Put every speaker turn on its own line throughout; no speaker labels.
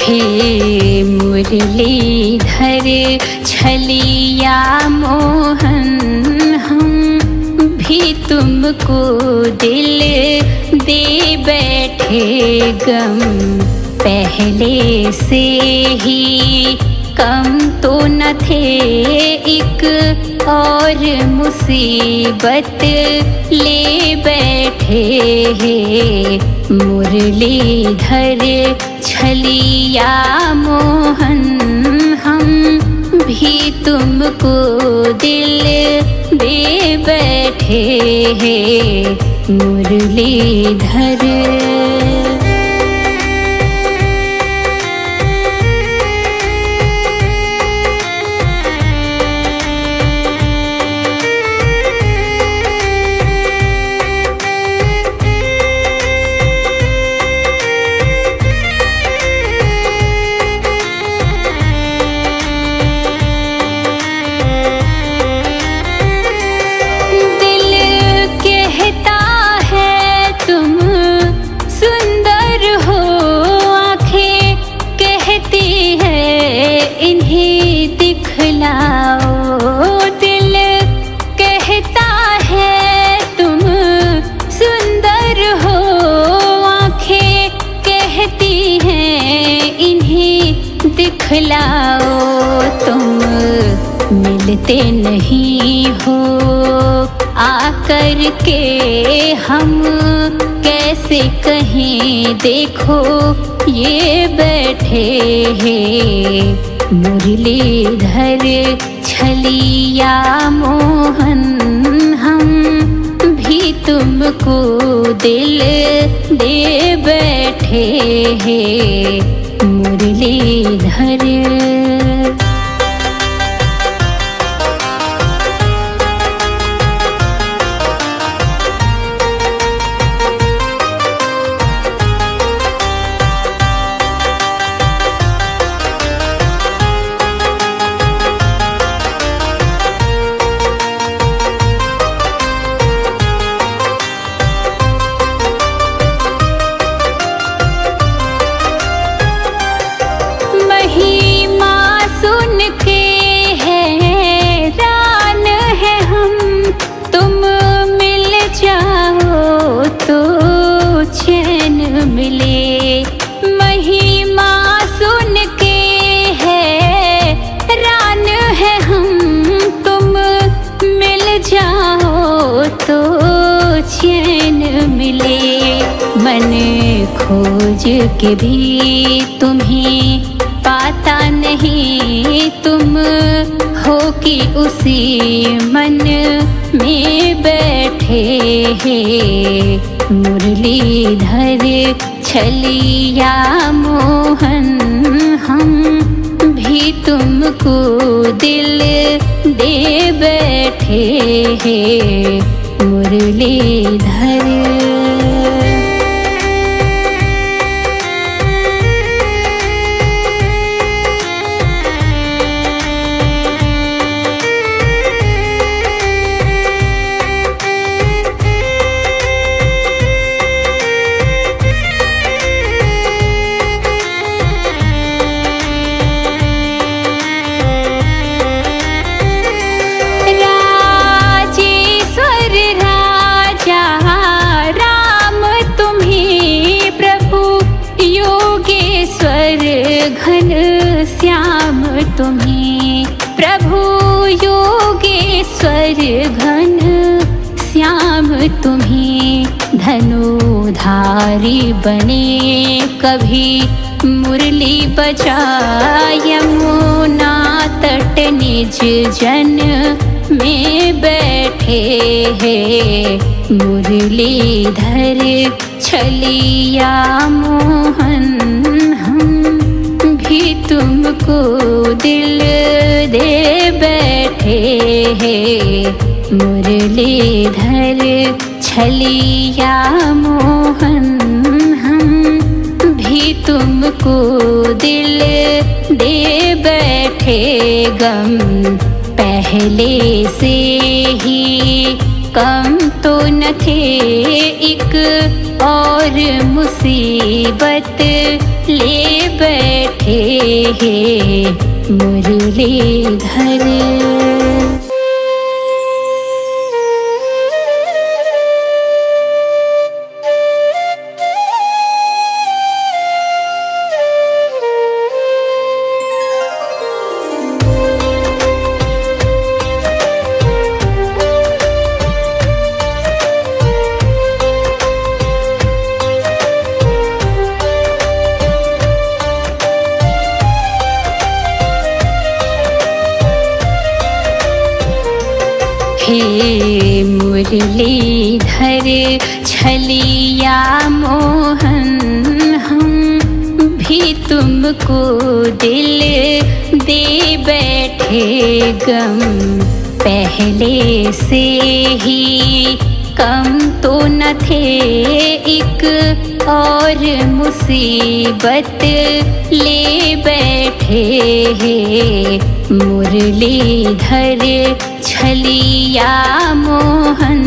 हे मुरलीधर छलिया मोहन, हम भी तुमको दिल दे बैठे गम। पहले से ही कम तो न थे, एक और मुसीबत ले बैठे हैं। मुरलीधर छलिया मोहन, हम भी तुमको दिल दे बैठे हैं। मुरलीधर दिखलाओ। तुम मिलते नहीं हो आकर के, हम कैसे कहें देखो ये बैठे हैं। मुरलीधर छलिया मोहन, हम भी तुमको दिल दे बैठे हैं। मुरलीधर मन खोज के भी तुम्हें पाता नहीं, तुम हो कि उसी मन में बैठे हैं। मुरलीधर छलिया मोहन, हम भी तुमको दिल दे बैठे हैं। मुरलीधर घन श्याम तुम्हें, प्रभु योगेश्वर घन श्याम तुम्हें। धनुधारी बने कभी मुरली बजाय, यमुना तट निज जन में बैठे हैं। मुरलीधर छलिया मोहन, तुमको दिल दे बैठे हैं। मुरलीधर छलिया मोहन, हम भी तुमको दिल दे बैठे गम। पहले से ही कम तो न थे, एक और मुसीबत ले बैठे हैं मुरलीधर। हे मुरलीधर छलिया मोहन, हम भी तुमको दिल दे बैठे गम। पहले से ही कम तो न थे, एक और मुसीबत ले बैठे हैं मुरलीधर छलिया मोहन।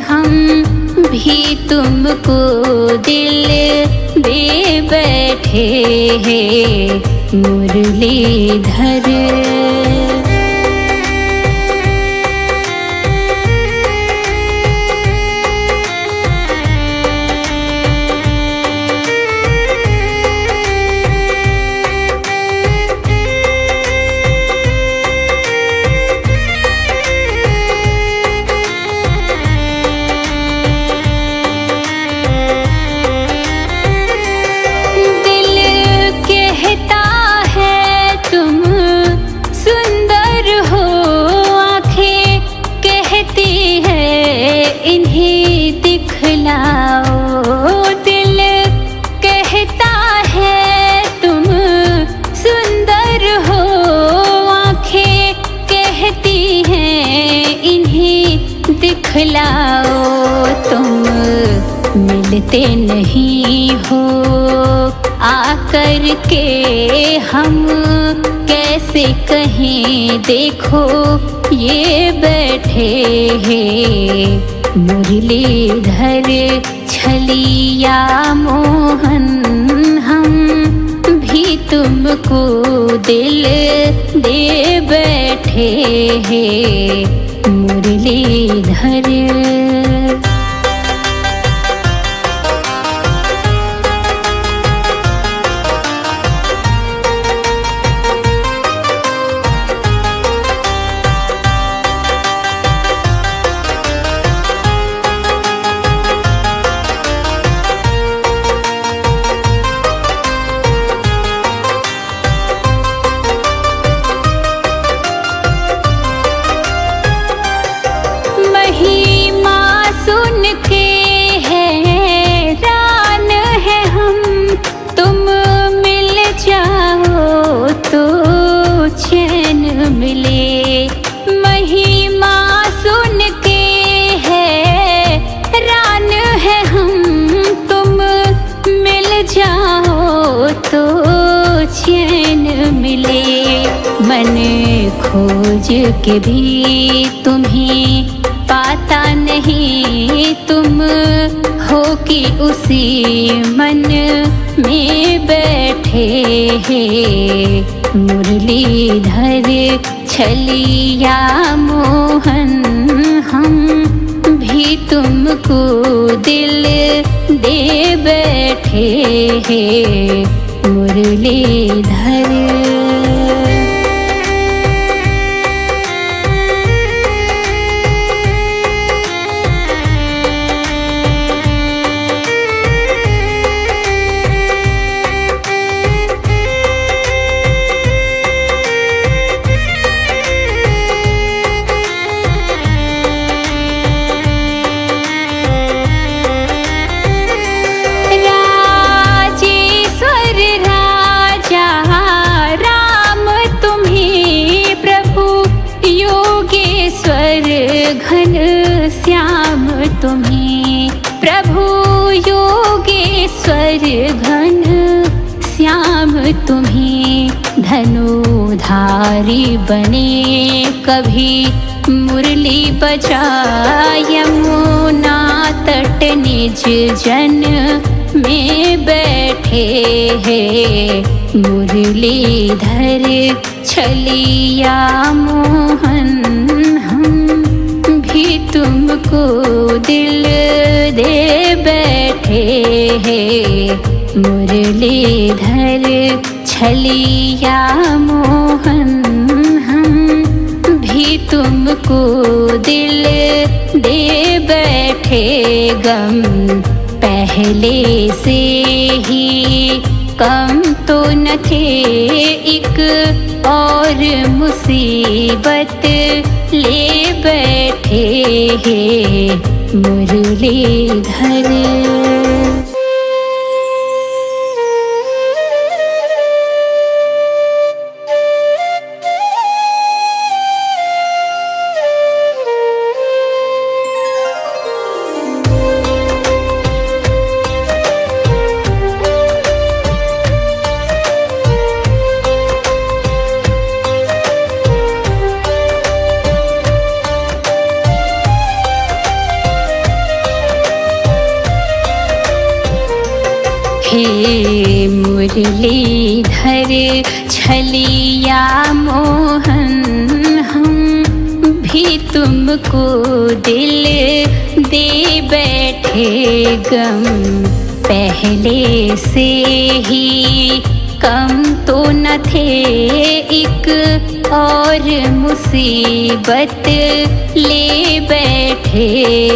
हम भी तुमको दिल दे बैठे हैं मुरलीधर। इन्हें दिखलाओ, दिल कहता है तुम सुंदर हो, आँखें कहती हैं इन्हें दिखलाओ। तुम मिलते नहीं हो आकर के, हम कैसे कहें देखो ये बैठे हैं मुरलीधर छलिया मोहन। हम भी तुमको दिल दे बैठे हैं मुरलीधर। मिले महिमा सुन के हैरान है हम, तुम मिल जाओ तो चैन मिले। मन खोज के भी तुम्हें पाता नहीं, तुम हो कि उसी मन में बैठे हैं मुरलीधर छलिया मोहन। हम भी तुमको दिल दे बैठे हैं मुरलीधर। घन श्याम तुम्हें प्रभु योगेश्वर, घन श्याम तुम्हें धनुधारी बने कभी मुरली बजा यमुना तट निज जन में बैठे हैं। मुरलीधर छलिया मोहन हम भी तुमको दिल दे बैठे हैं। मुरलीधर छलिया मोहन हम भी तुमको दिल दे बैठे। गम पहले से ही कम तो न थे, एक और मुसीबत ले बैठे हैं। मुरलीधर हे मुरलीधर छलिया मोहन हम भी तुमको दिल दे बैठे। गम पहले से ही कम तो न थे, एक और मुसीबत ले बैठे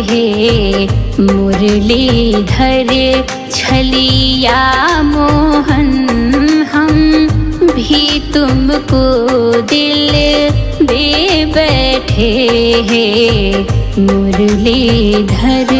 हैं। मुरलीधर छलिया मोहन हम भी तुमको दिल दे बैठे हैं। मुरलीधर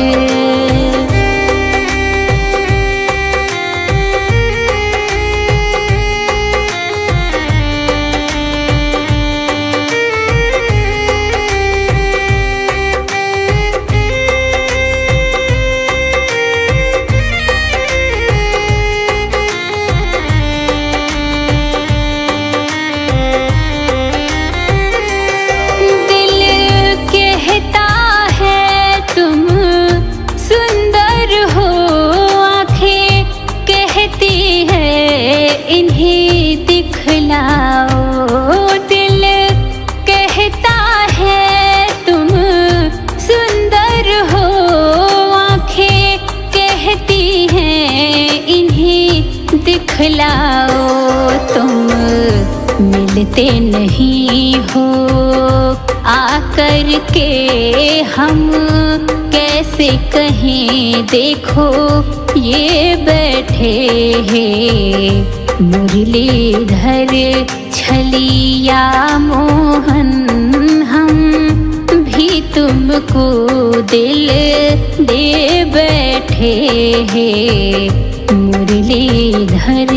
इन्हें दिखलाओ। दिल कहता है तुम सुंदर हो, आँखें कहती हैं इन्हें दिखलाओ। तुम मिलते नहीं हो आकर के, हम कैसे कहें देखो ये बैठे हैं। मुरलीधर छलिया मोहन हम भी तुमको दिल दे बैठे हैं। मुरलीधर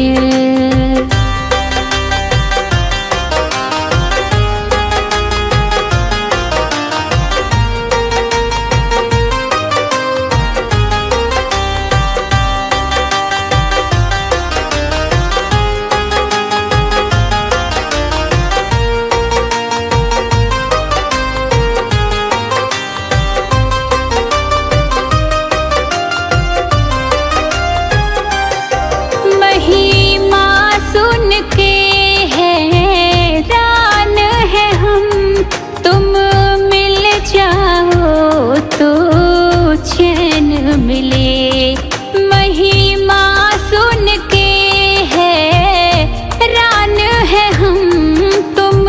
मिले। महिमा सुन के हैरान है हम, तुम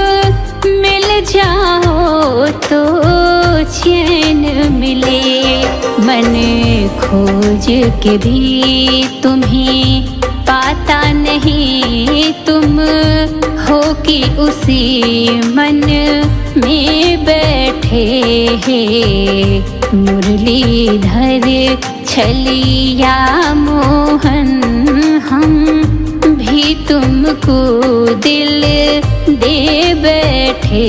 मिल जाओ तो चैन मिले। मन खोज के भी तुम्हें पाता नहीं, तुम हो कि उसी मन में बैठे हैं। मुरलीधर छलिया मोहन हम भी तुमको दिल दे बैठे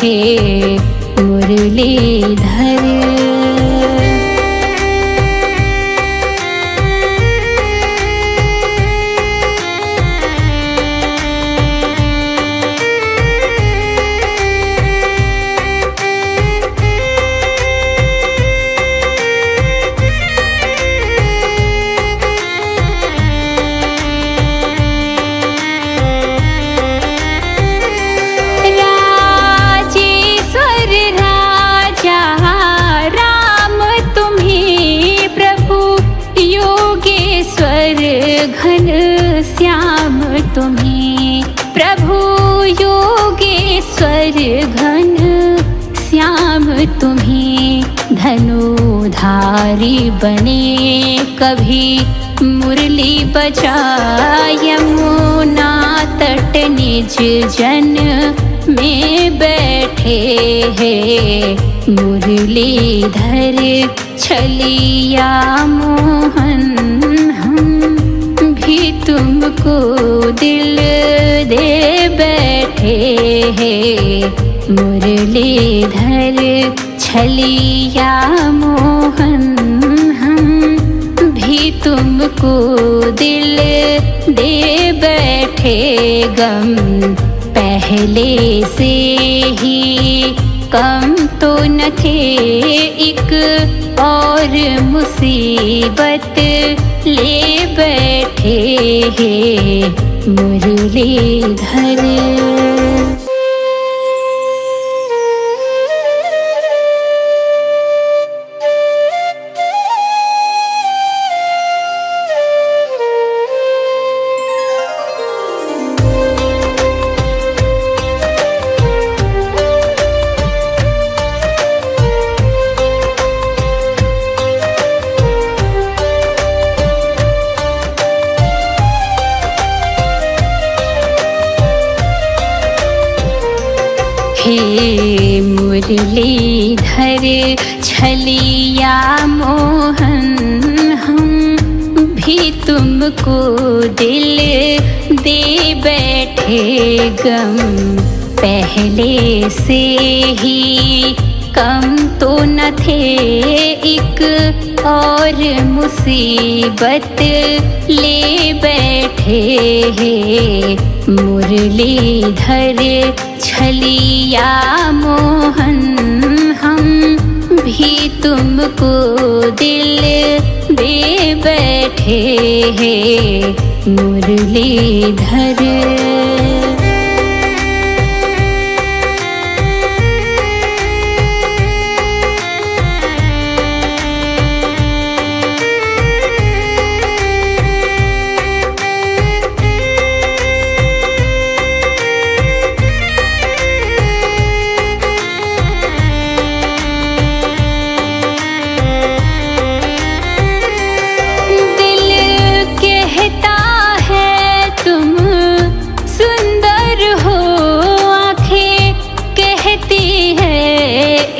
हैं। मुरलीधर तुम्हें प्रभु योगेश्वर घन श्याम तुम्हें धनुधारी बने कभी मुरली बजाय यमुना तट निज जन में बैठे हैं मुरलीधर छलिया मोहन हम भी तुमको दिल दे बैठे हैं मुरलीधर छलिया मोहन हम भी तुमको दिल दे बैठे गम पहले से ही कम तो न थे एक और मुसीबत ले बैठे हैं मुरलीधर। हे मुरलीधर छलिया मोहन हम भी तुमको दिल दे बैठे गम पहले से ही कम तो न थे एक और मुसीबत ले बैठे हैं मुरलीधर छलिया मोहन हम भी तुमको दिल दे बैठे हैं मुरलीधर।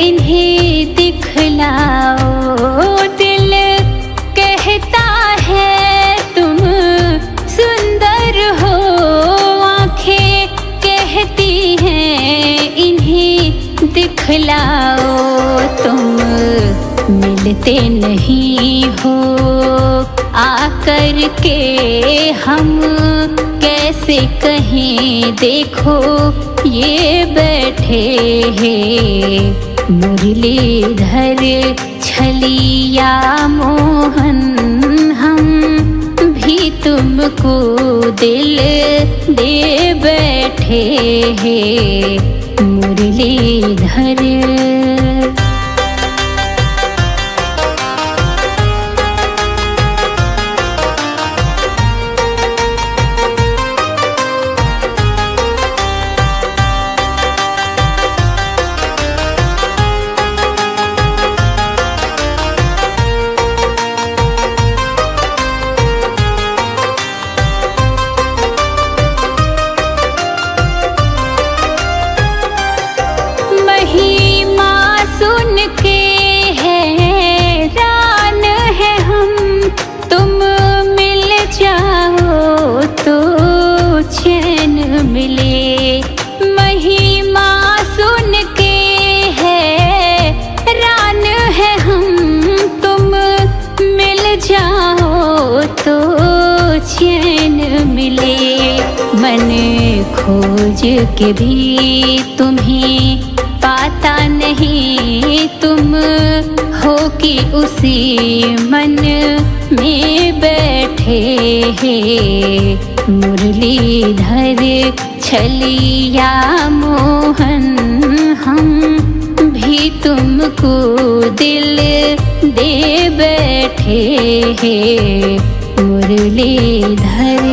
इन्हें दिखलाओ दिल कहता है तुम सुंदर हो आँखें कहती हैं इन्हें दिखलाओ तुम मिलते नहीं हो आकर के हम कैसे कहें देखो ये बैठे हैं मुरलीधर छलिया मोहन हम भी तुमको दिल दे बैठे हैं मुरलीधर। मन खोज के भी तुम्हें पाता नहीं तुम हो कि उसी मन में बैठे हैं मुरलीधर छलिया मोहन हम भी तुमको दिल दे बैठे हैं मुरलीधर।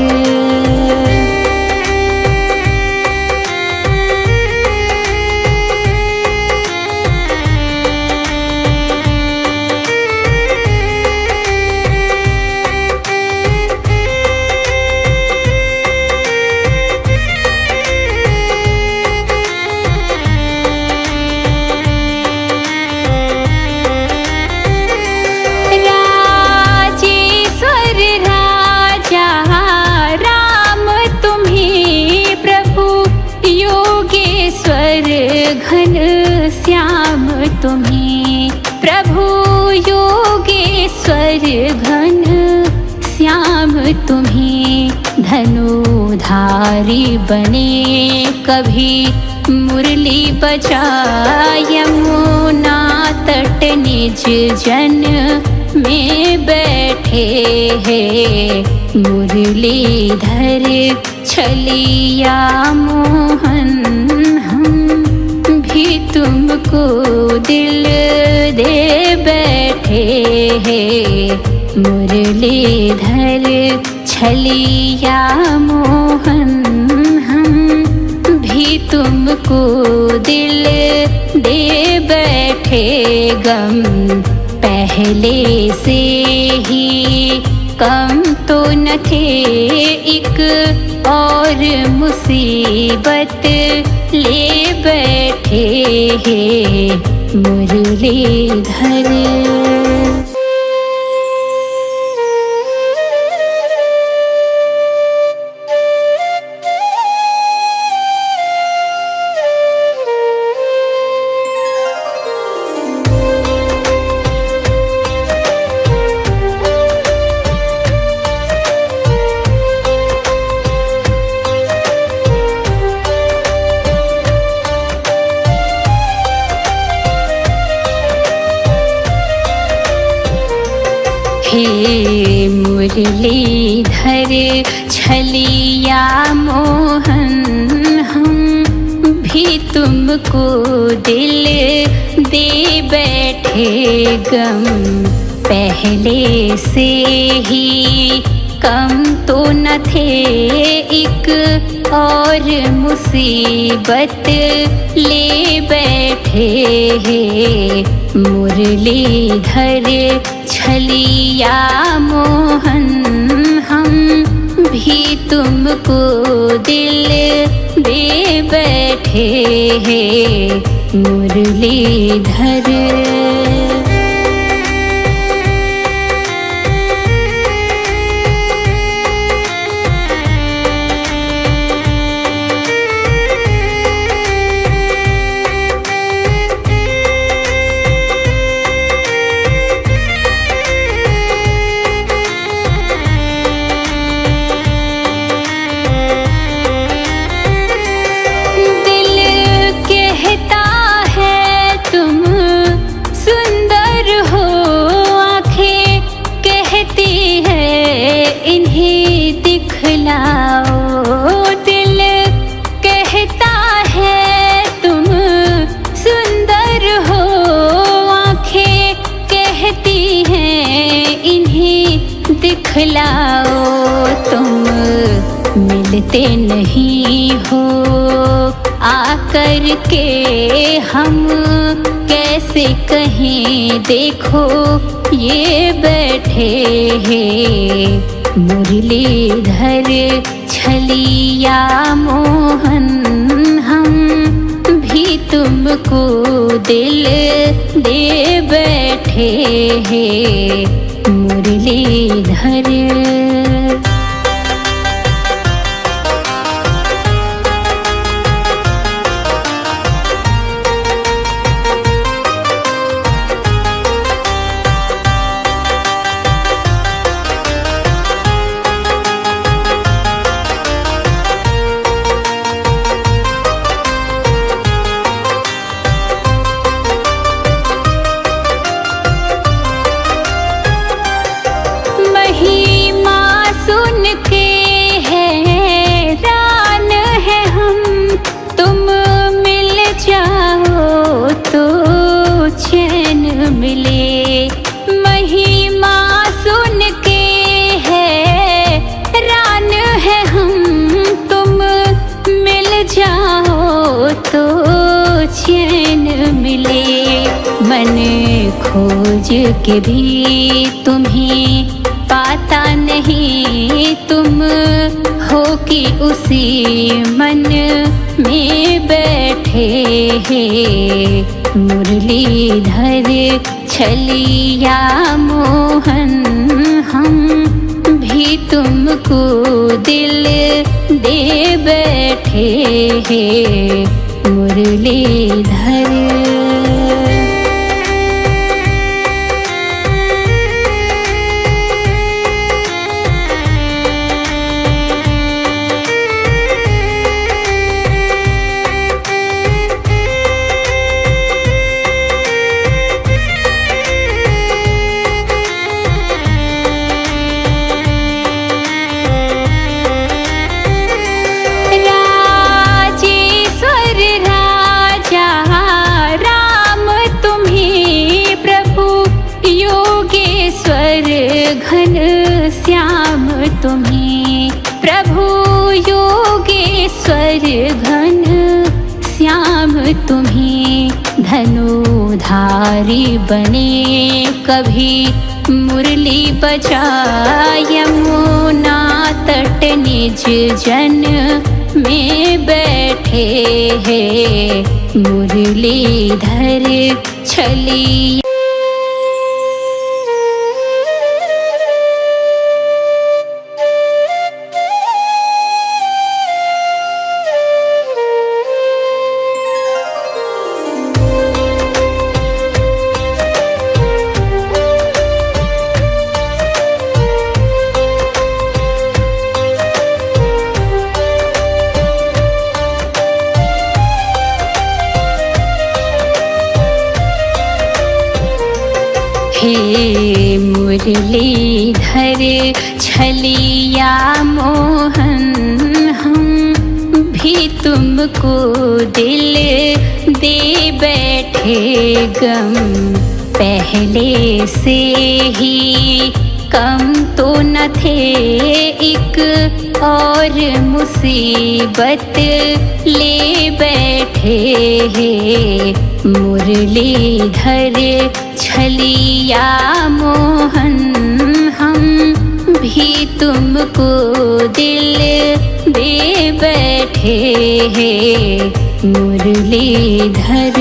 तुम्हें प्रभु योगेश्वर घन श्याम तुम्हें धनुधारी बने कभी मुरली बजाय यमुना तट निज जन में बैठे हैं मुरलीधर छलिया मोहन हम भी तुमको दिल दे बैठे हैं मुरलीधर छलिया मोहन हम भी तुमको दिल दे बैठे गम पहले से ही कम तो न थे एक और मुसीबत ले बैठे हैं मुरलीधर। हे मुरलीधर छलिया मोहन हम भी तुमको दिल दे बैठे गम पहले से ही कम तो न थे एक और मुसीबत ले बैठे हैं मुरलीधर छलिया मोहन हम भी तुमको दिल दे बैठे हैं मुरलीधर। दिल कहता है तुम सुंदर हो आँखें कहती हैं इन्हें दिखलाओ तुम मिलते नहीं हो आकर के हम कैसे कहें देखो ये बैठे हैं मुरलीधर छलिया मोहन हम भी तुमको दिल दे बैठे हैं मुरलीधर। मन खोज के भी तुम्हें पाता नहीं तुम हो कि उसी मन में बैठे हैं मुरलीधर छलिया मोहन हम भी तुमको दिल दे बैठे हैं मुरलीधर। तुम्हें प्रभु योगेश्वर घन श्याम तुम्हें धनुधारी बने कभी मुरली बजाय यमुना तट निज जन में बैठे हैं मुरलीधर छलिया। हे मुरलीधर छलिया मोहन हम भी तुमको दिल दे बैठे गम पहले से ही कम तो न थे एक और मुसीबत ले बैठे हैं मुरलीधर छलिया मोहन हम भी तुमको दिल दे बैठे हैं मुरलीधर।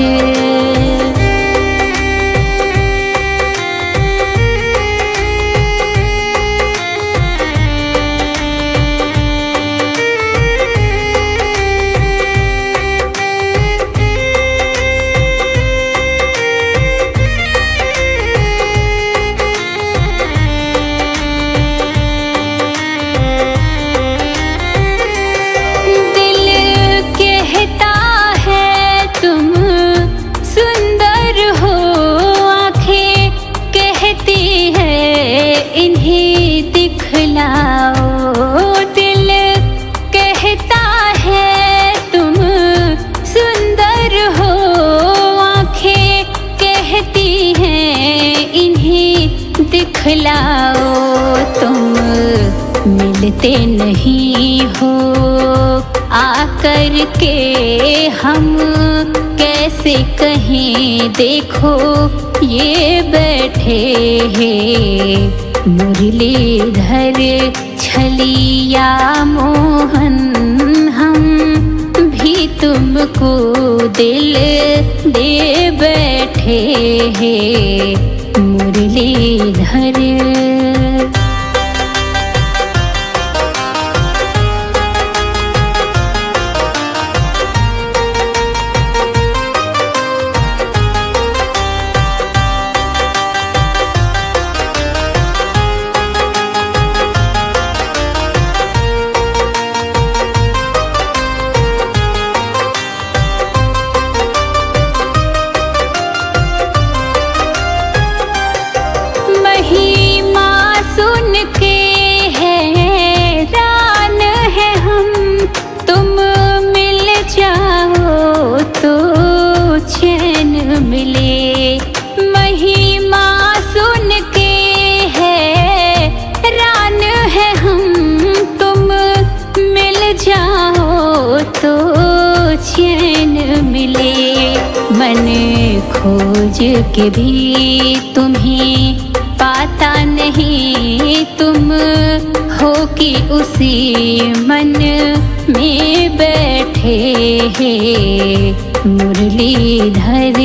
इन्हें दिखलाओ दिल कहता है तुम सुंदर हो आँखें कहती हैं इन्हें दिखलाओ तुम मिलते नहीं हो आकर के हम कैसे कहें देखो ये बैठे हैं मुरलीधर छलिया मोहन हम भी तुमको दिल दे बैठे हैं मुरलीधर। मिले महिमा सुन के हैरान है हम तुम मिल जाओ तो चैन मिले मन खोज के भी तुम्हें पाता नहीं तुम हो कि उसी मन में बैठे हैं मुरलीधर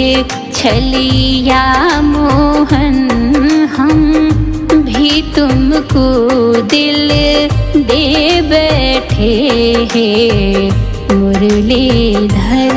छलिया मोहन हम भी तुमको दिल दे बैठे हैं मुरलीधर।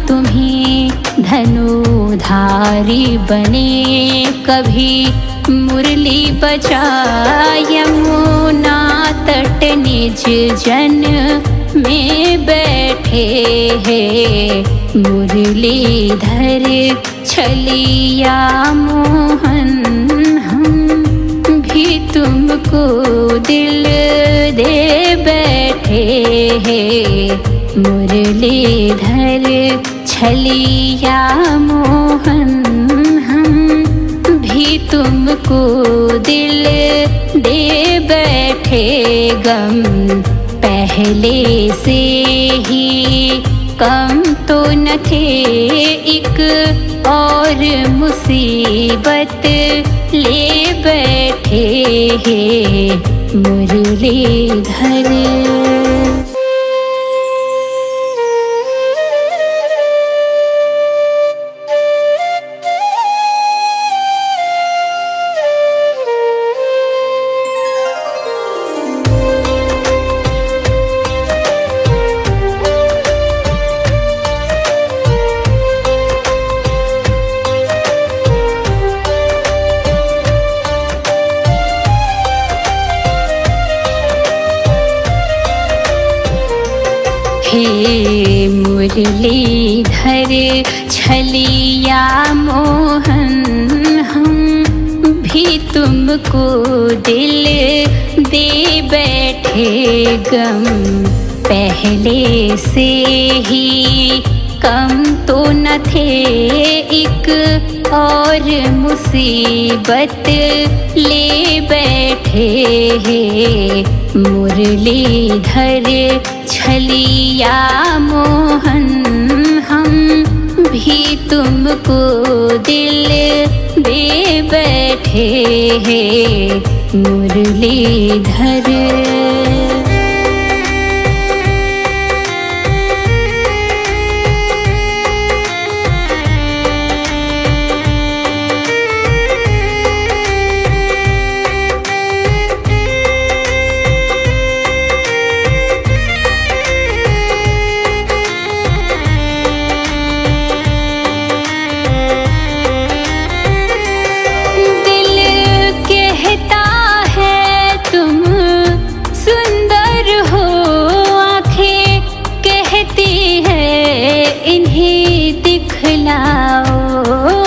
तुम्हें धनुधारी बने, कभी मुरली बजा यमुना तट निज जन में बैठे हैं। मुरलीधर छलिया मोहन हम भी तुमको दिल दे बैठे हैं। मुरलीधर छलिया मोहन हम भी तुमको दिल दे बैठे। गम पहले से ही कम तो न थे, एक और मुसीबत ले बैठे हैं मुरलीधर। हे मुरलीधर छलिया मोहन हम भी तुमको दिल दे बैठे। गम पहले से ही कम तो न थे, एक और मुसीबत ले बैठे हैं मुरलीधर छलिया मोहन हम भी तुमको दिल दे बैठे हैं मुरलीधर।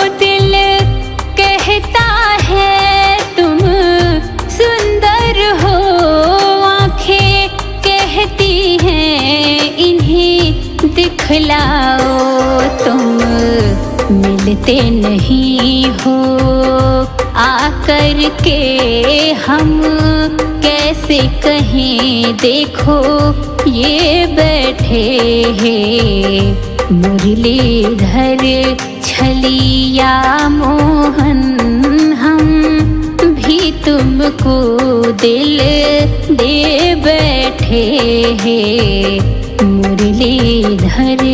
दिल कहता है तुम सुंदर हो, आँखें कहती हैं इन्हें दिखलाओ। तुम मिलते नहीं हो आकर के, हम कैसे कहें देखो ये बैठे हैं मुरलीधर छलिया मोहन हम भी तुमको दिल दे बैठे हैं मुरलीधर।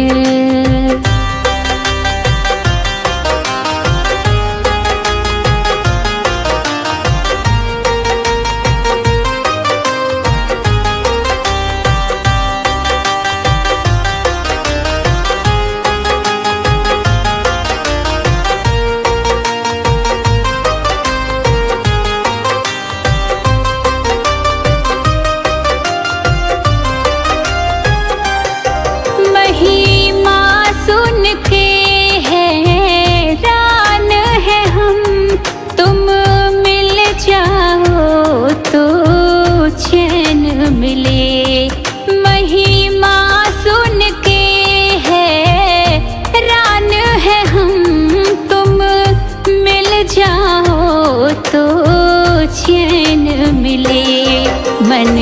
मन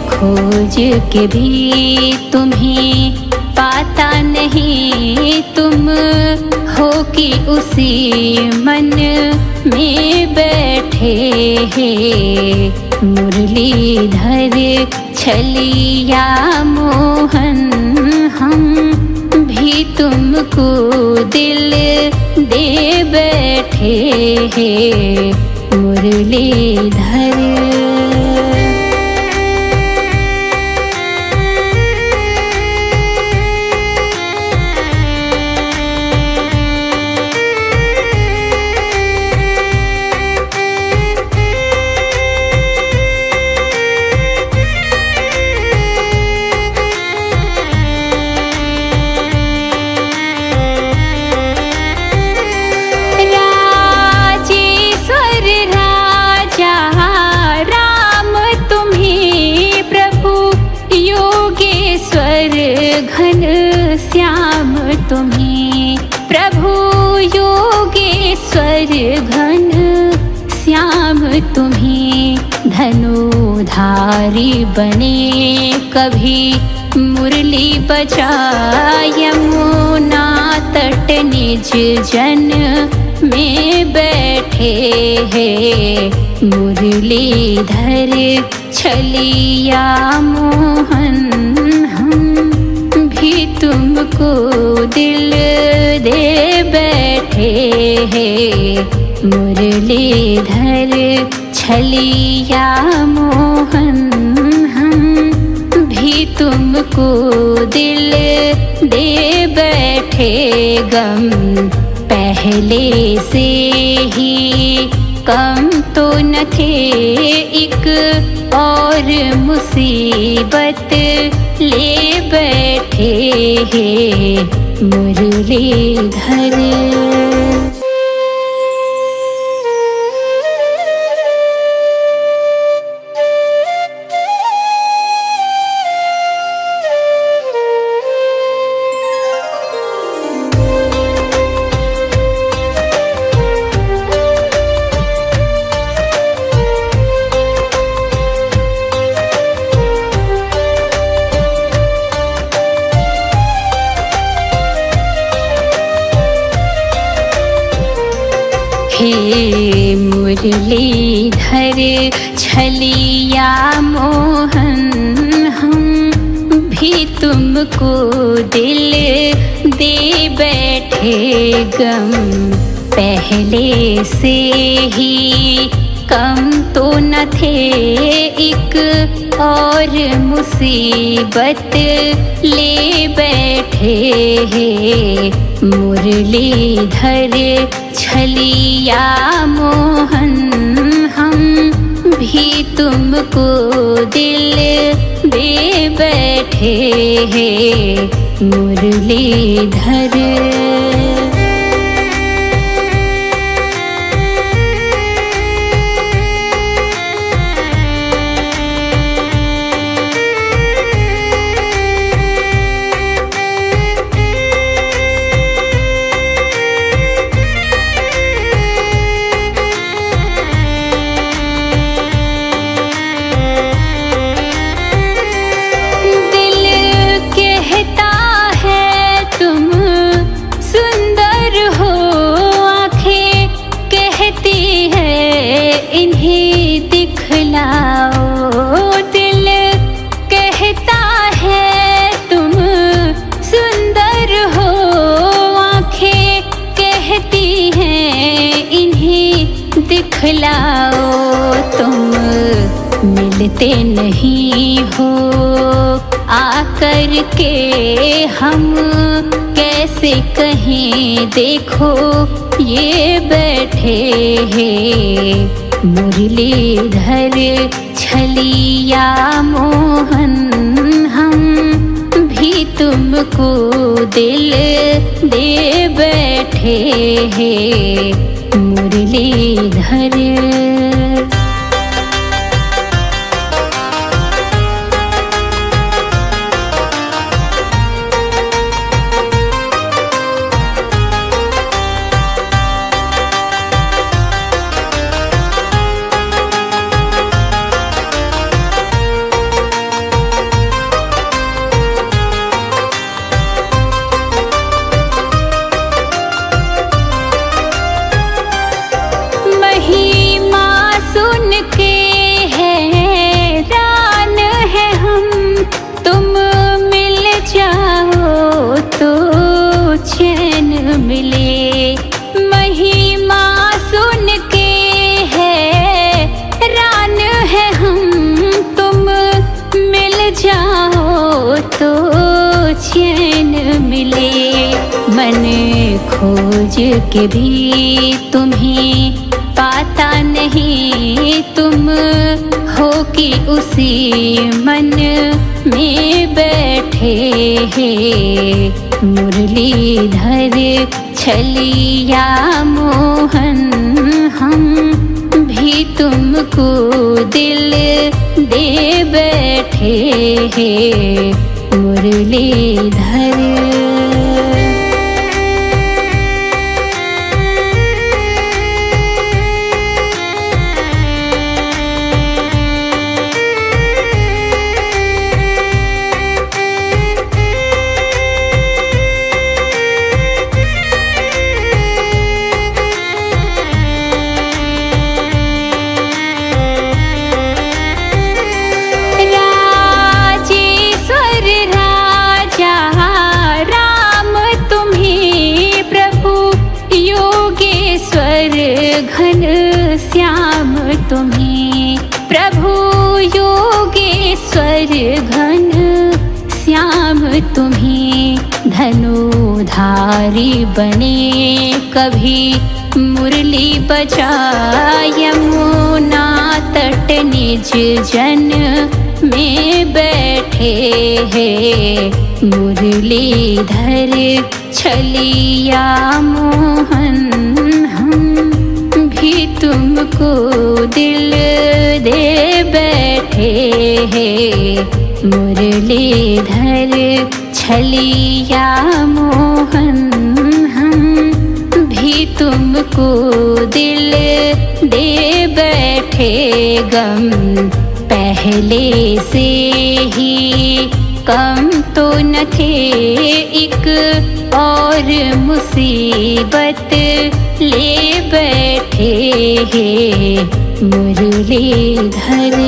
खोज के भी तुम्हें पाता नहीं, तुम हो कि उसी मन में बैठे हैं मुरलीधर छलिया मोहन हम भी तुमको दिल दे बैठे हैं मुरलीधर। घन श्याम तुम्हें, प्रभु योगेश्वर घन श्याम तुम्हें। धनुधारी बने कभी मुरली बजाय, यमुना तट निज जन में बैठे हैं। मुरलीधर छलिया मोहन, हम भी तुमको दिल दे बैठे हैं। मुरलीधर छलिया मोहन, हम भी तुमको दिल दे बैठे। गम पहले से ही कम तो न थे, एक और मुसीबत ले बैठे हैं मुरलीधर। हे मुरलीधर छलिया मोहन, हम भी तुमको दिल दे बैठे। गम पहले से ही कम तो न थे, एक और मुसीबत ले बैठे हैं मुरलीधर छलिया मोहन, हम भी तुमको दिल दे बैठे हैं मुरलीधर। इन्हें दिखलाओ, दिल कहता है तुम सुंदर हो, आँखें कहती हैं इन्हें दिखलाओ। तुम मिलते नहीं हो आकर के, हम कैसे कहें देखो ये बैठे हैं मुरलीधर छलिया मोहन, हम भी तुमको दिल दे बैठे हैं मुरलीधर। मिले महिमा सुन के हैरान है हम, तुम मिल जाओ तो चैन मिले। मन खोज के भी तुम्हें पाता नहीं, तुम हो कि उसी मन में बैठे हैं मुरलीधर छलिया मोहन, हम भी तुमको दिल दे बैठे हैं मुरलीधर। घन श्याम तुम्हें प्रभु योगेश्वर, घन श्याम तुम्हें धनुधारी बने कभी मुरली बजाय यमुना तट निज जन में बैठे हैं मुरलीधर छलिया मोहन। तुमको दिल दे बैठे हैं मुरलीधर छलिया मोहन। हम भी तुमको दिल दे बैठे, गम पहले से ही कम तो न थे, एक और मुसीबत ले बैठे हैं मुरलीधर।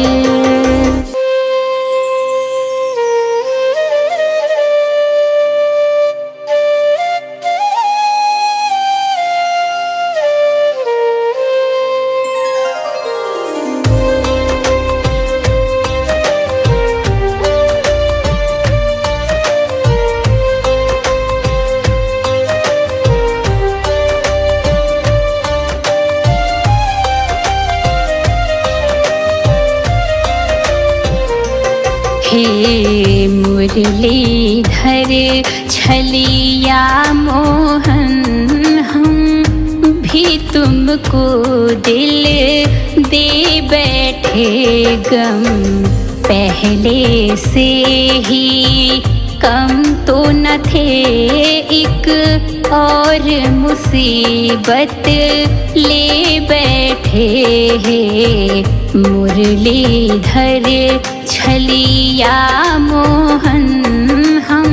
हे मुरलीधर छलिया मोहन, हम भी तुमको दिल दे बैठे, गम पहले से ही कम तो न थे, एक और मुसीबत ले बैठे हैं मुरलीधर छलिया मोहन। हम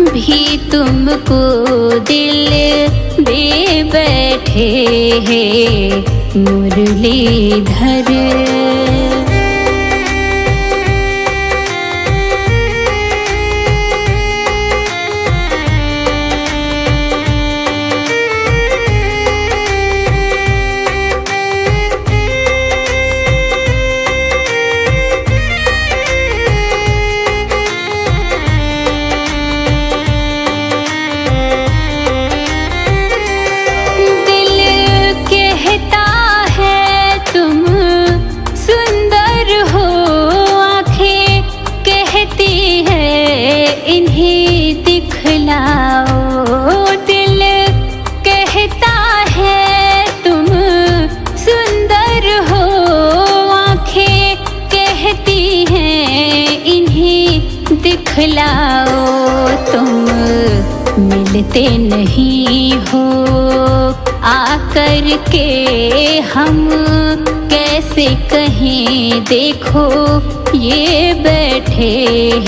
भी तुमको दिल दे बैठे हैं मुरलीधर। इन्हें दिखलाओ, दिल कहता है तुम सुंदर हो, आँखें कहती हैं इन्हें दिखलाओ। तुम मिलते नहीं हो आकर के, हम कैसे कहें देखो ये बैठे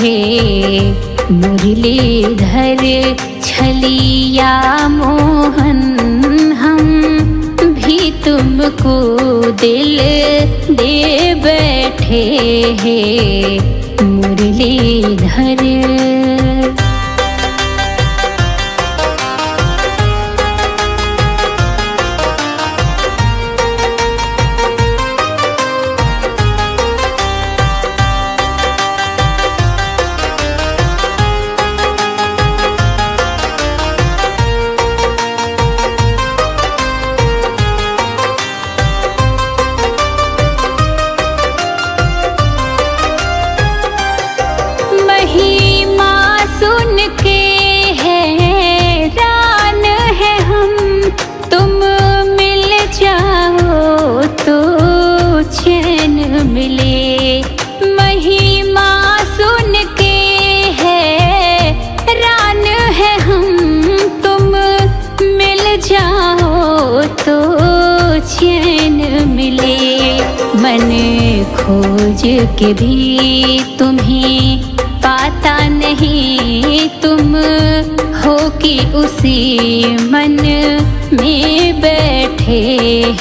हैं मुरलीधर छलिया मोहन। हम भी तुमको दिल दे बैठे हैं मुरलीधर। महिमा है हम तुम मिल जाओ तो चैन मिले। मन खोज के भी तुम्हें पाता नहीं, तुम हो कि उसी मन में बैठे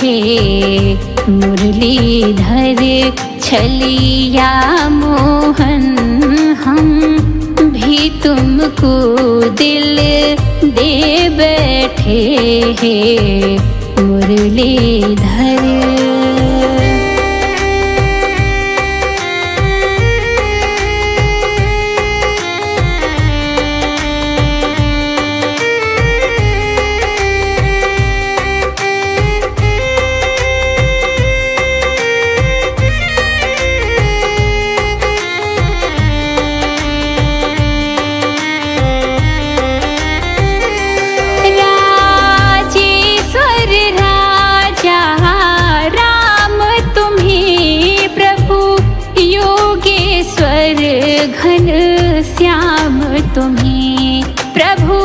हैं। मुरलीधर छलिया मोहन हम भी तुमको दिल दे बैठे हैं। मुरलीधर घन श्याम तुम्हें, प्रभु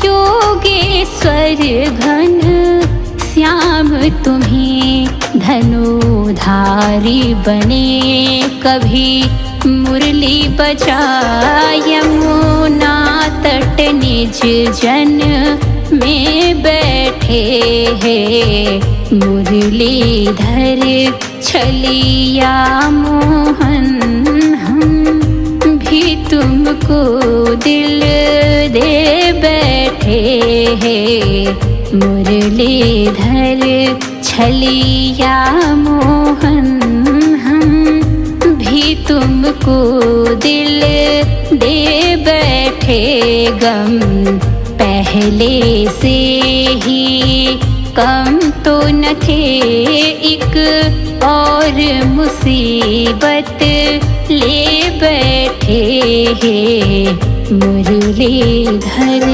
योगेश्वर घन श्याम तुम्हें। धनुधारी बने कभी मुरली बजाए, यमुना तट निज जन में बैठे हैं। मुरलीधर छलिया मोहन तुमको दिल दे बैठे हैं। मुरलीधर छलिया मोहन हम भी तुमको दिल दे बैठे। गम पहले से ही कम तो न थे, एक और मुसीबत ले बैठे हैं। मुरलीधर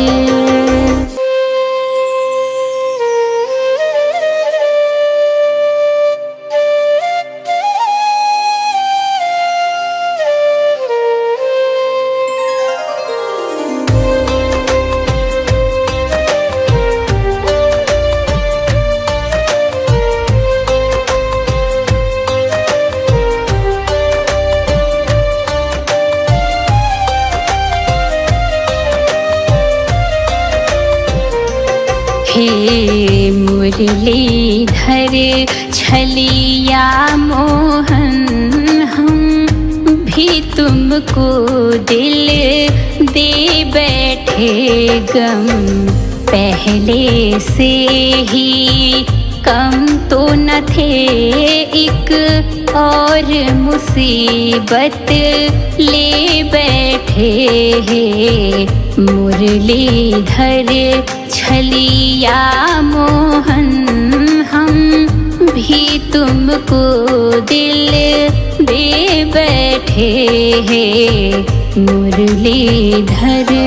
हे मुरलीधर छलिया मोहन हम भी तुमको दिल दे बैठे। गम पहले से ही कम तो न थे, एक और मुसीबत ले बैठे हैं। मुरलीधर छलिया मोहन हम भी तुमको दिल दे बैठे हैं। मुरलीधर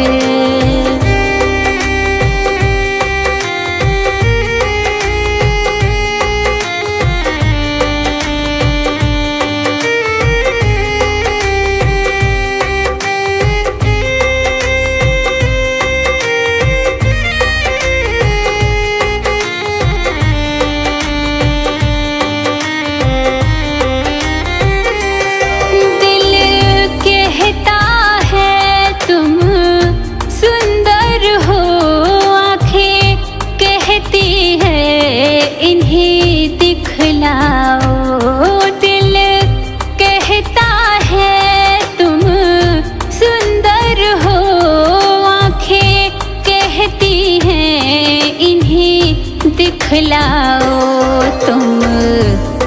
दिखलाओ। तुम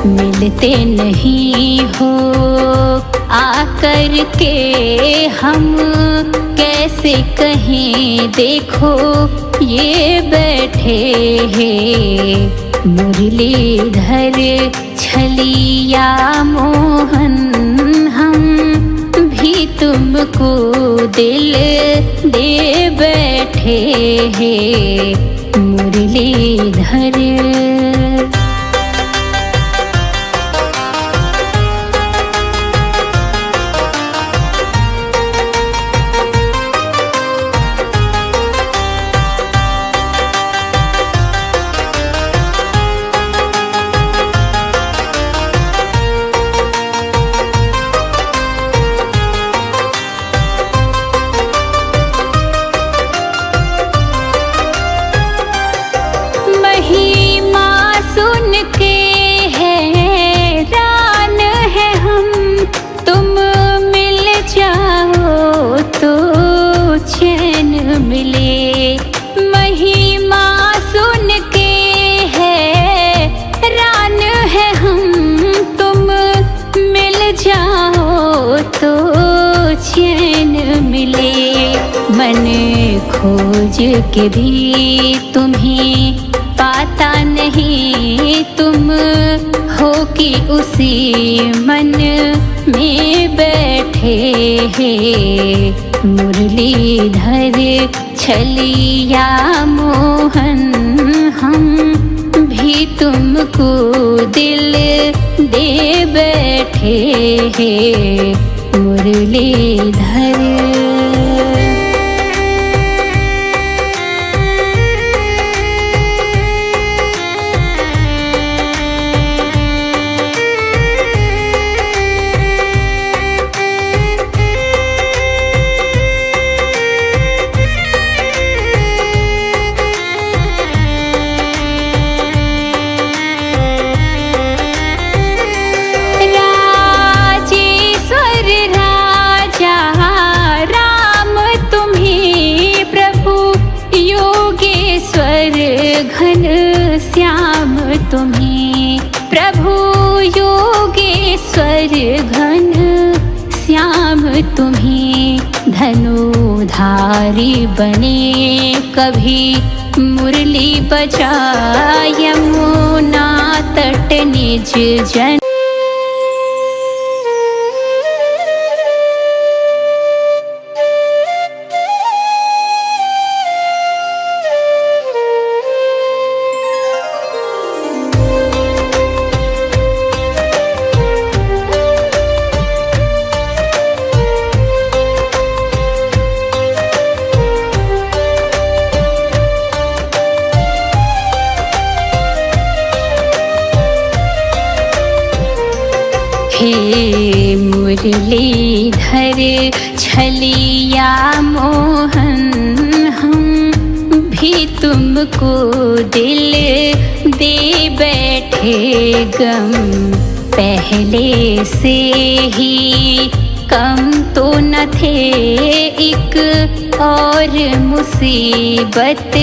मिलते नहीं हो आकर के, हम कैसे कहें देखो ये बैठे हैं। मुरलीधर छलिया मोहन हम भी तुमको दिल दे बैठे हैं। मुरलीधर खोज के भी तुम्हें पाता नहीं, तुम हो कि उसी मन में बैठे हैं। मुरलीधर छलिया मोहन हम भी तुमको दिल दे बैठे हैं। मुरलीधर घन श्याम तुम्हें, प्रभु योगेश्वर घन श्याम तुम्हें। धनुधारी बने कभी मुरली बजा, यमुना तट निज जन। हे मुरलीधर छलिया मोहन हम भी तुमको दिल दे बैठे। गम पहले से ही कम तो न थे, एक और मुसीबत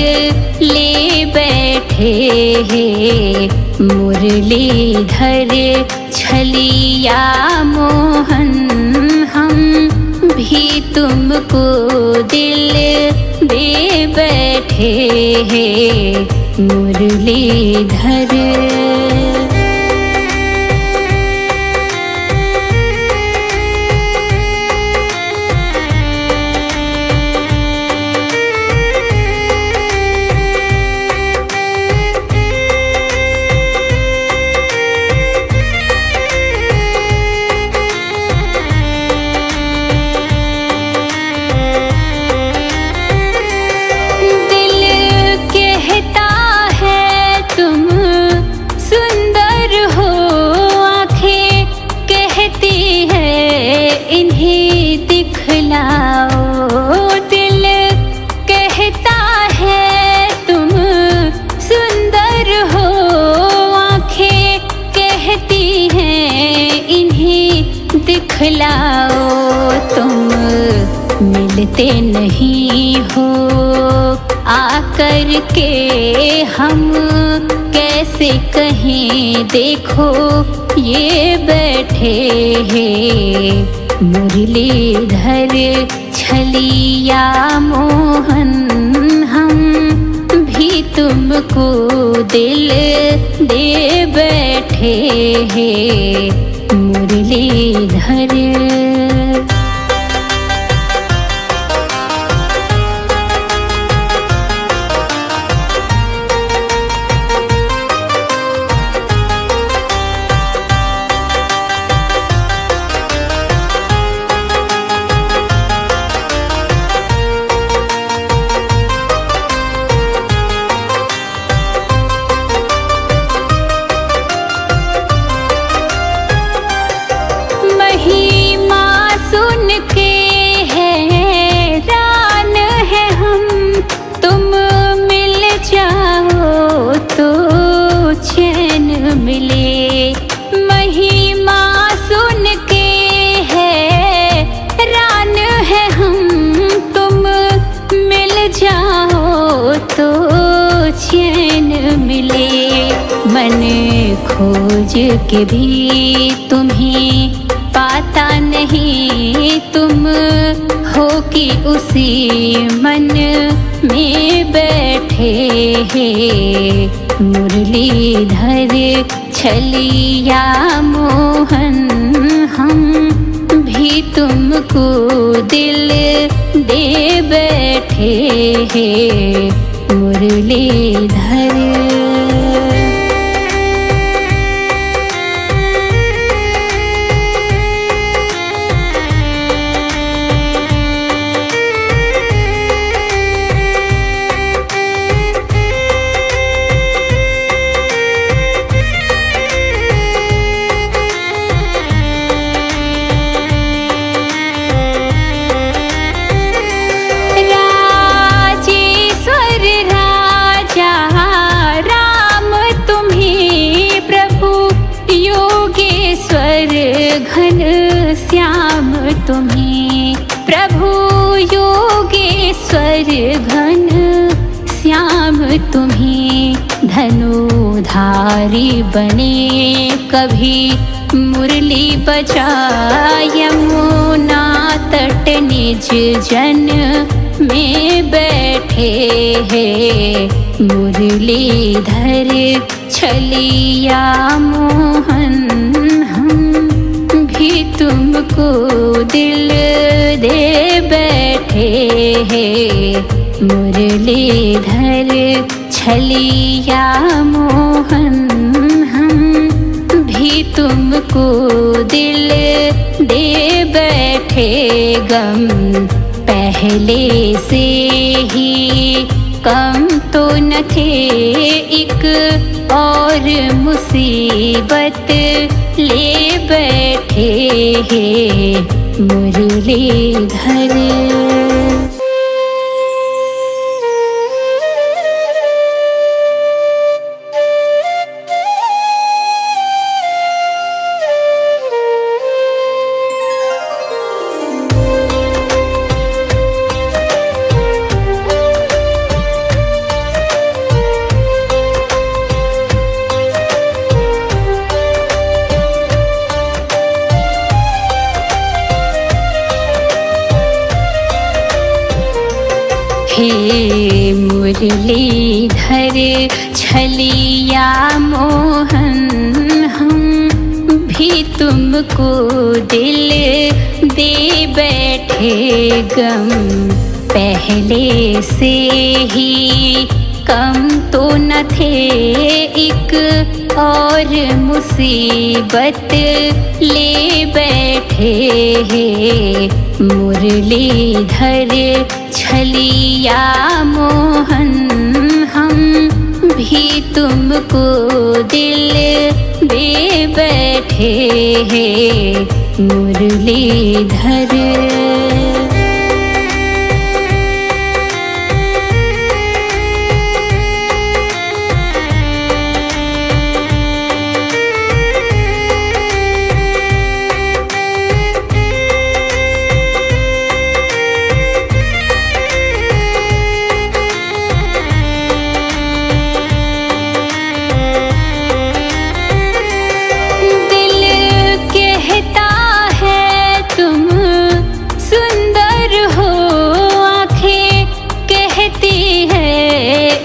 ले बैठे हैं। मुरलीधर छलिया मोहन हम भी तुमको दिल दे बैठे हैं। मुरलीधर दिखलाओ, तुम मिलते नहीं हो आकर के हम कैसे कहें। देखो ये बैठे हैं मुरलीधर छलिया मोहन हम भी तुमको दिल दे बैठे हैं। मुरलीधर खोज के भी तुम्हें पाता नहीं तुम हो कि उसी मन में बैठे हैं। मुरलीधर छलिया मोहन हम भी तुमको दिल दे बैठे हैं। मुरलीधर घन श्याम तुम्हें प्रभु योगेश्वर घन श्याम तुम्हें धनुधारी बने कभी मुरली बजा यमुना तट निज जन में बैठे हैं। मुरलीधर छलिया मोहन तुमको दिल दे बैठे हैं। मुरलीधर छलिया मोहन हम भी तुमको दिल दे बैठे। गम पहले से ही कम तो न थे एक और मुसीबत ले बैठे हैं। मुरलीधर हे मुरलीधर छलिया मोहन हम भी तुमको दिल दे बैठे। गम पहले से ही कम तो न थे एक और मुसीबत ले बैठे हैं। मुरलीधर छलिया मोहन हम भी तुमको दिल दे बैठे हैं। मुरलीधर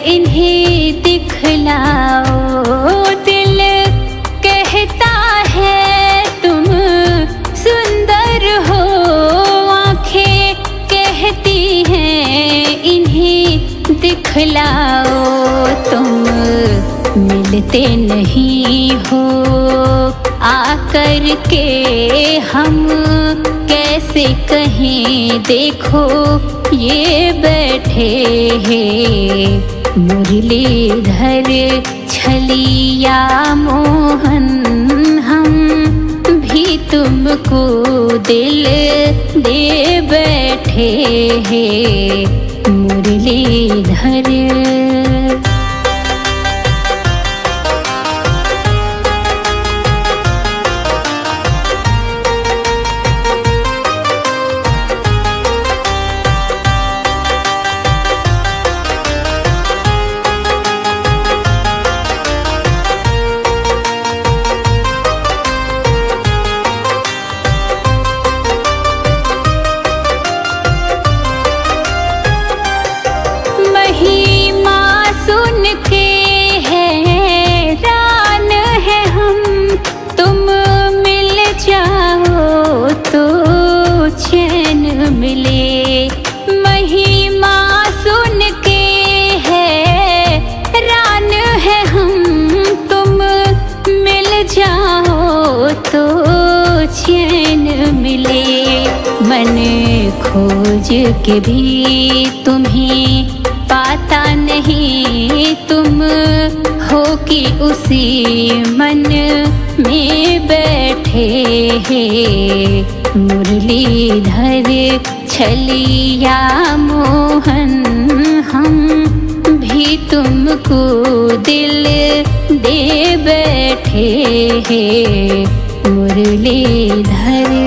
इन्हें दिखलाओ। दिल कहता है तुम सुंदर हो, आँखें कहती हैं इन्हें दिखलाओ। तुम मिलते नहीं हो आकर के हम कैसे कहें देखो ये बैठे हैं। मुरलीधर छलिया मोहन हम भी तुमको दिल दे बैठे हैं। मुरलीधर खोज के भी तुम्हें पाता नहीं, तुम हो कि उसी मन में बैठे हैं। मुरलीधर छलिया मोहन हम भी तुमको दिल दे बैठे हैं। मुरलीधर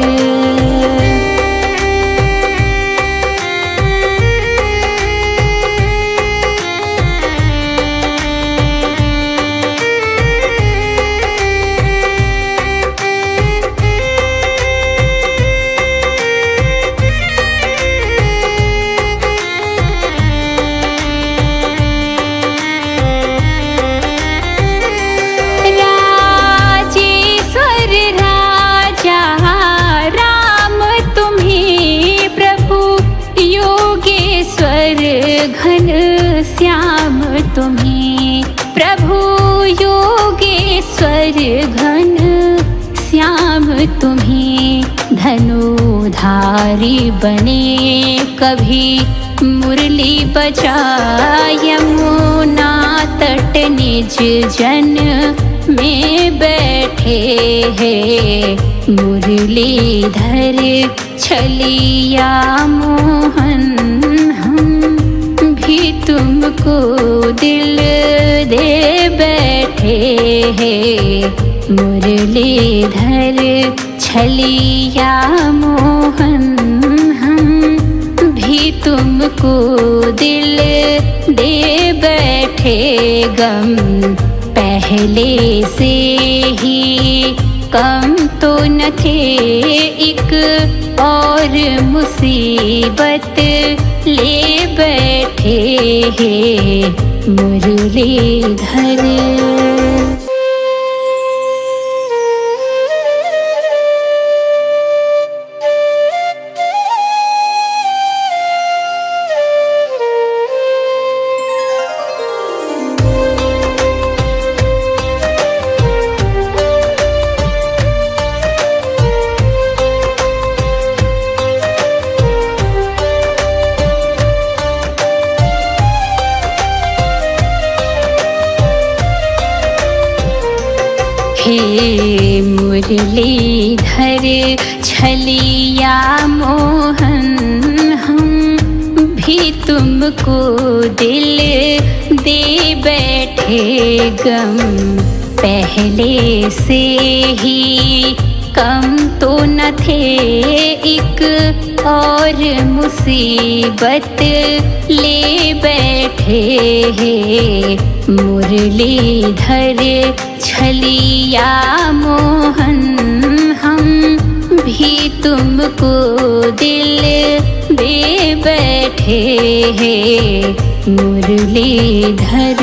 घन श्याम तुम्हें, प्रभु योगेश्वर घन श्याम तुम्हें। धनुधारी बने कभी मुरली बजाए, यमुना तट निज जन में बैठे हैं। मुरलीधर छलिया मोहन तुमको दिल दे बैठे हैं। मुरलीधर छलिया मोहन हम भी तुमको दिल दे बैठे। गम पहले से ही कम तो न थे, एक और मुसीबत ले बैठे हैं। मुरलीधर हे मुरलीधर छलिया मोहन हम भी तुमको दिल दे बैठे। गम पहले से ही कम तो न थे, एक और मुसीबत ले बैठे हैं। मुरलीधर छलिया मोहन हम भी तुमको दिल दे बैठे हैं। मुरलीधर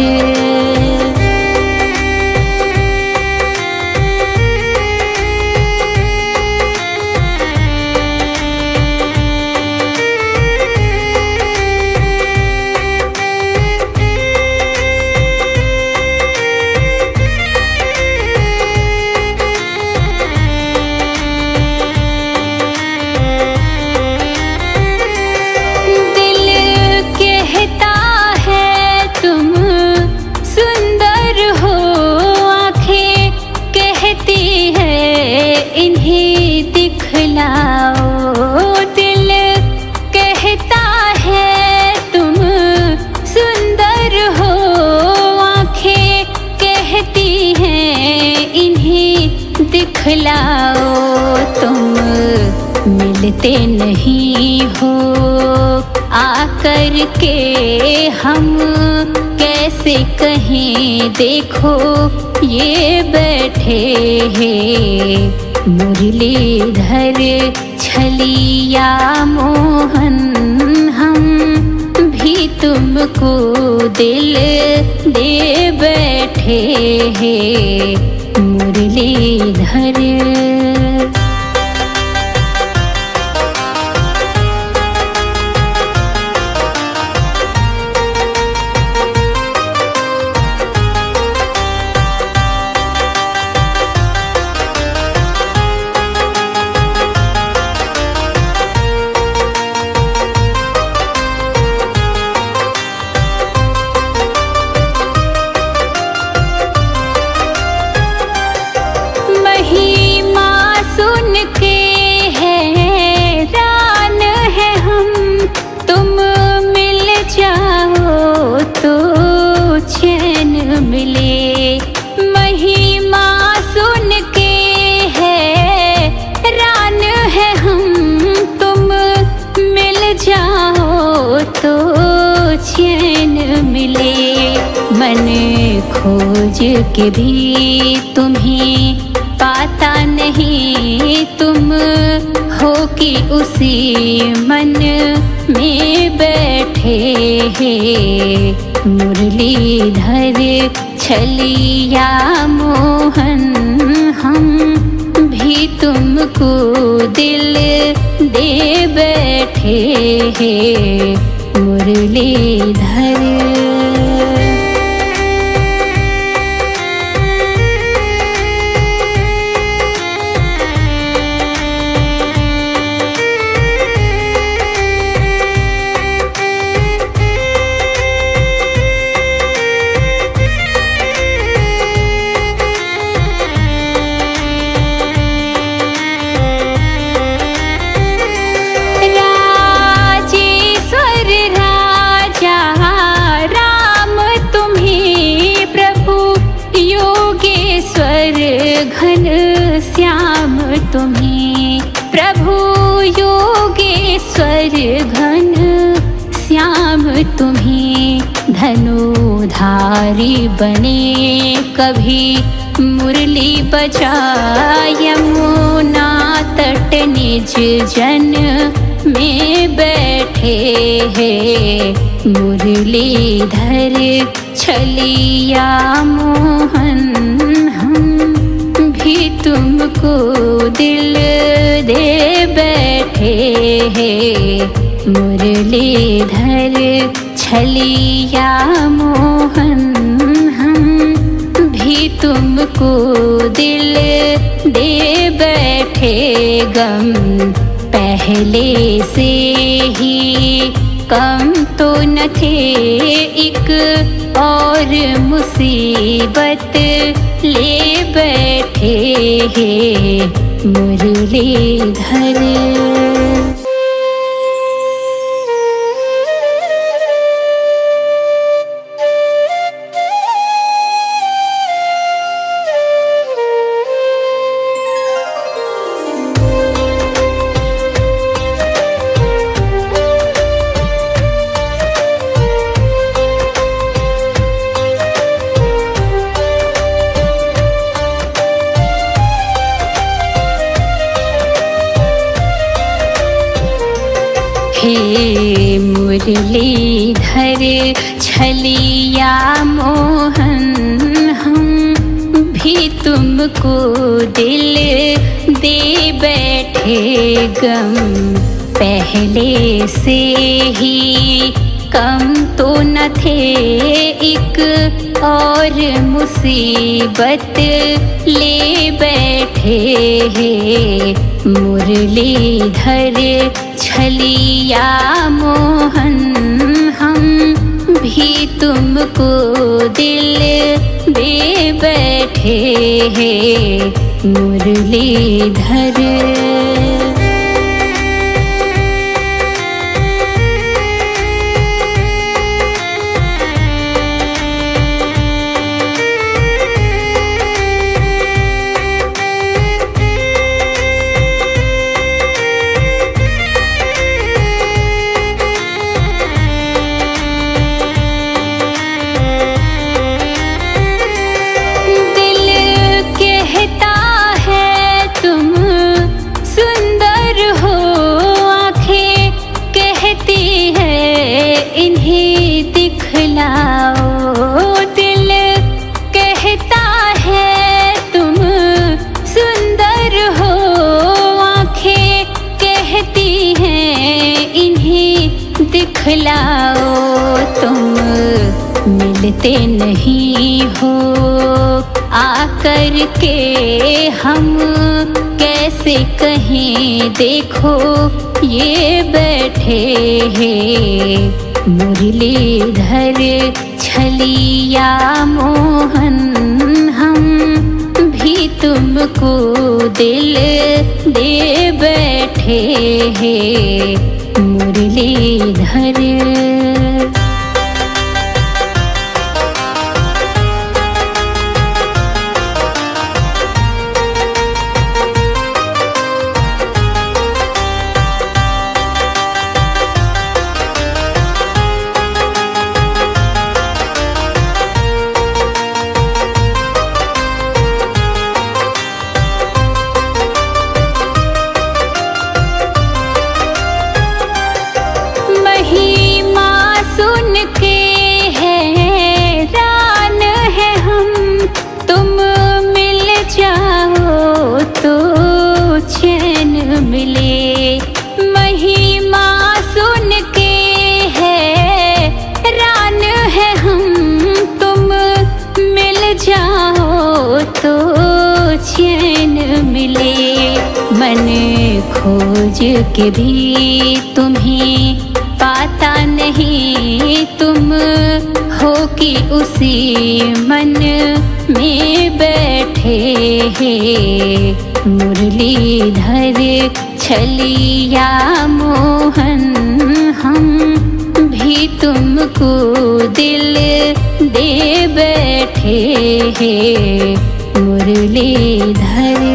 इन्हें दिखलाओ। दिल कहता है तुम सुंदर हो, आँखें कहती हैं इन्हें दिखलाओ। तुम मिलते नहीं हो आकर के, हम कैसे कहें देखो ये बैठे हैं। मुरलीधर छलिया मोहन हम भी तुमको दिल दे बैठे हैं। मुरलीधर मुरली मन खोज के भी तुम्हें पाता नहीं, तुम हो कि उसी मन में बैठे हैं। मुरलीधर छलिया मोहन हम भी तुमको दिल दे बैठे हैं। मुरलीधर घन श्याम तुम्हें, प्रभु योगेश्वर घन श्याम तुम्हें। धनुधारी बने कभी मुरली बजाय, यमुना तट निज जन में बैठे हैं। मुरलीधर छलिया मोहन तुमको दिल दे बैठे हैं। मुरलीधर छलिया मोहन हम भी तुमको दिल दे बैठे। गम पहले से ही कम तो न थे, एक और मुसीबत ले बैठे हैं। मुरलीधर हे मुरलीधर छलिया मोहन हम भी तुमको दिल दे बैठे। गम पहले से ही कम तो न थे, एक और मुसीबत ले बैठे हैं। मुरलीधर छलिया मोहन हम भी तुमको दिल दे बैठे हैं। मुरलीधर इन्हें दिखलाओ। दिल कहता है तुम सुंदर हो, आँखें कहती हैं इन्हें दिखलाओ। तुम मिलते नहीं हो आकर के, हम कैसे कहें देखो ये बैठे हैं। मुरलीधर छलिया मोहन हम भी तुमको दिल दे बैठे हैं। मुरलीधर खोज के भी तुम्हें पाता नहीं, तुम हो कि उसी मन में बैठे हैं। मुरलीधर छलिया मोहन हम भी तुमको दिल दे बैठे हैं। मुरलीधर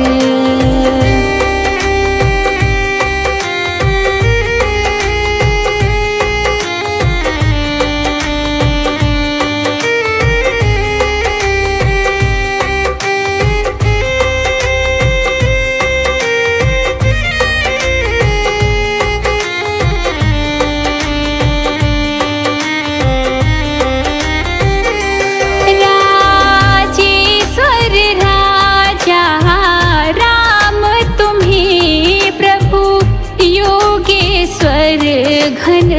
घन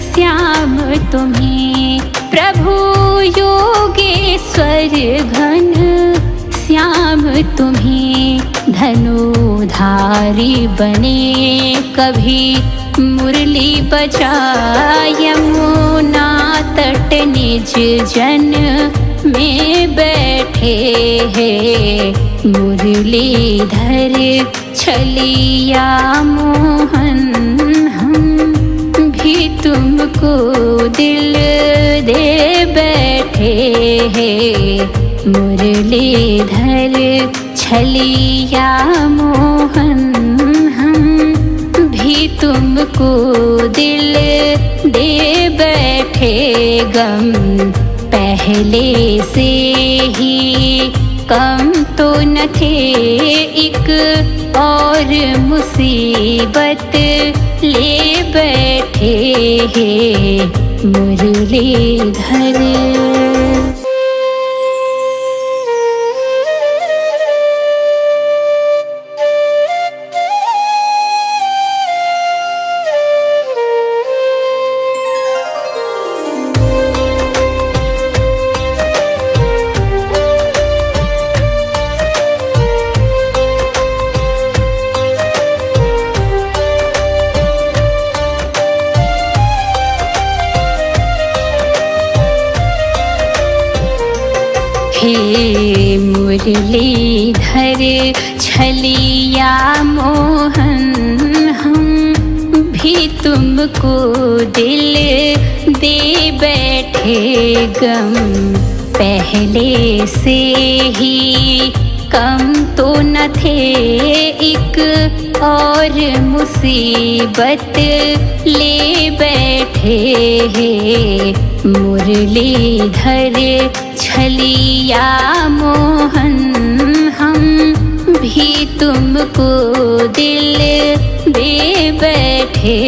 श्याम तुम्हें, प्रभु योगेश्वर घन श्याम तुम्हें। धनुधारी बने कभी मुरली बजाए, यमुना तट निज जन में बैठे हैं। मुरलीधर छलिया मोहन तुमको दिल दे बैठे हैं। मुरलीधर छलिया मोहन हम भी तुमको दिल दे बैठे। गम पहले से ही कम तो न थे, एक और मुसीबत ले बैठे हैं। मुरलीधर हे मुरलीधर छलिया मोहन हम भी तुमको दिल दे बैठे। गम पहले से ही कम तो न थे, एक और मुसीबत ले बैठे हैं। मुरलीधर छलिया मोहन हम भी तुमको दिल दे बैठे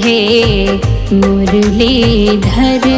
हैं। मुरलीधर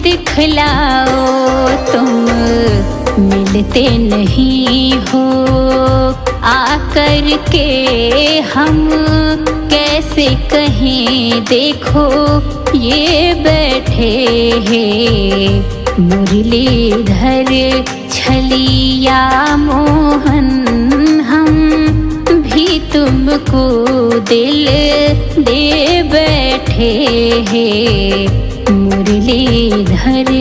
दिखलाओ, तुम मिलते नहीं हो आकर के, हम कैसे कहें देखो ये बैठे हैं। मुरलीधर छलिया मोहन हम भी तुमको दिल दे बैठे हैं। मुरलीधर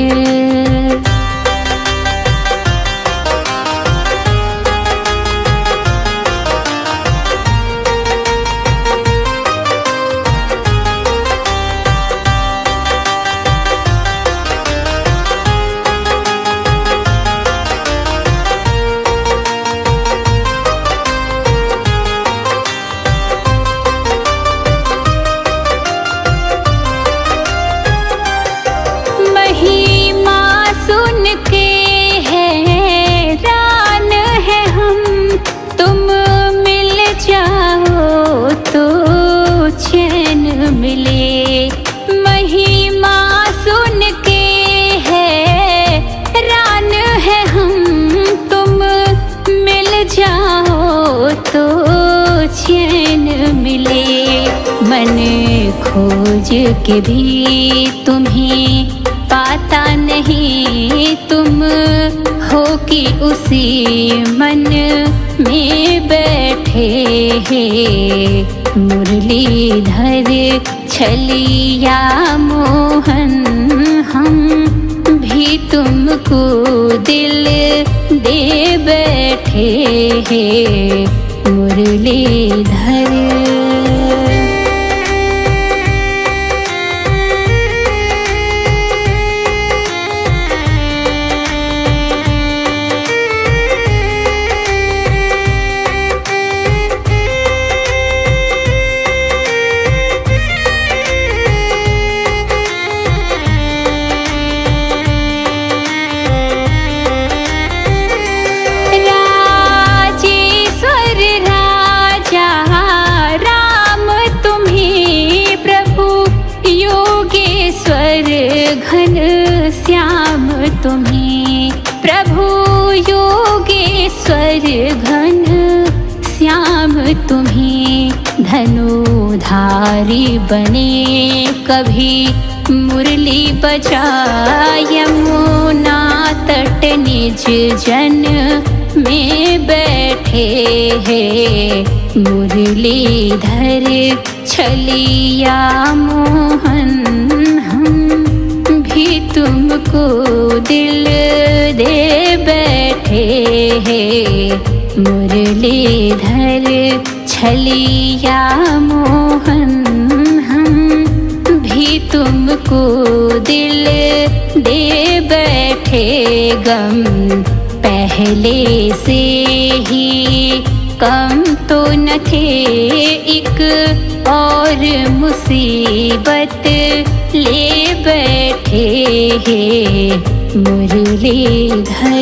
खोज के भी तुम्हें पाता नहीं, तुम हो कि उसी मन में बैठे हैं। मुरलीधर छलिया मोहन हम भी तुमको दिल दे बैठे हैं। मुरलीधर घन श्याम तुम्हें, प्रभु योगेश्वर घन श्याम तुम्हें। धनुधारी बने कभी मुरली बजाए, यमुना तट निज जन में बैठे हैं। मुरलीधर छलिया मोहन तुमको दिल दे बैठे हैं। मुरलीधर छलिया मोहन हम भी तुमको दिल दे बैठे। गम पहले से ही कम तो न थे, एक और मुसीबत ले बैठे हैं। मुरलीधर